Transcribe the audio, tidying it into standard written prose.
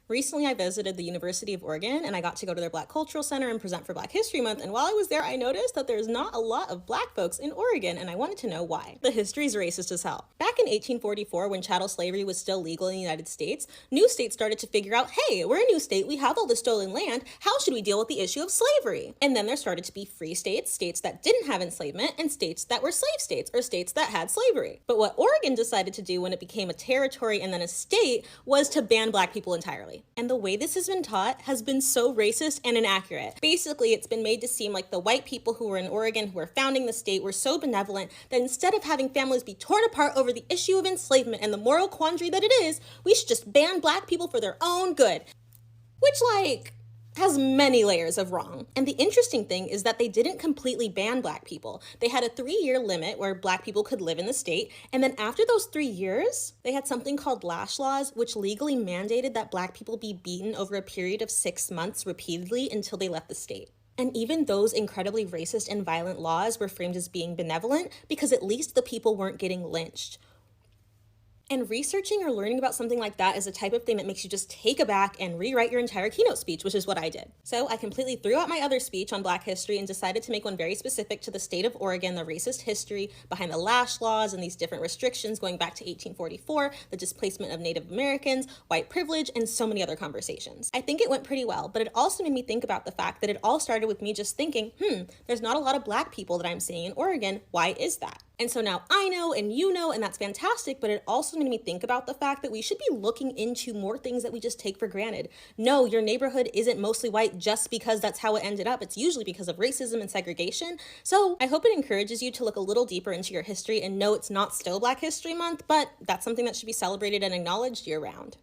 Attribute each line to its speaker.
Speaker 1: Recently, I visited the University of Oregon and I got to go to their Black Cultural Center and present for Black History Month. And while I was there, I noticed that there's not a lot of Black folks in Oregon, and I wanted to know why. The history is racist as hell. Back in 1844, when chattel slavery was still legal in the United States, new states started to figure out, hey, we're a new state, we have all this stolen land, how should we deal with the issue of slavery? And then there started to be free states, states that didn't have enslavement, and states that were slave states, or states that had slavery. But what Oregon decided to do when it became a territory and then a state was to ban Black people entirely. And the way this has been taught has been so racist and inaccurate. Basically, it's been made to seem like the white people who were in Oregon, who were founding the state, were so benevolent that instead of having families be torn apart over the issue of enslavement and the moral quandary that it is, we should just ban Black people for their own good. Which, has many layers of wrong. And the interesting thing is that they didn't completely ban Black people. They had a 3-year limit where Black people could live in the state. And then after those 3 years, they had something called lash laws, which legally mandated that Black people be beaten over a period of 6 months repeatedly until they left the state. And even those incredibly racist and violent laws were framed as being benevolent because at least the people weren't getting lynched. And researching or learning about something like that is a type of thing that makes you just take aback and rewrite your entire keynote speech, which is what I did. So I completely threw out my other speech on Black history and decided to make one very specific to the state of Oregon, the racist history behind the lash laws and these different restrictions going back to 1844, the displacement of Native Americans, white privilege, and so many other conversations. I think it went pretty well, but it also made me think about the fact that it all started with me just thinking, there's not a lot of Black people that I'm seeing in Oregon. Why is that? And so now I know and you know, and that's fantastic, but it also made me think about the fact that we should be looking into more things that we just take for granted. No, your neighborhood isn't mostly white just because that's how it ended up. It's usually because of racism and segregation. So I hope it encourages you to look a little deeper into your history and know it's not still Black History Month, but that's something that should be celebrated and acknowledged year-round.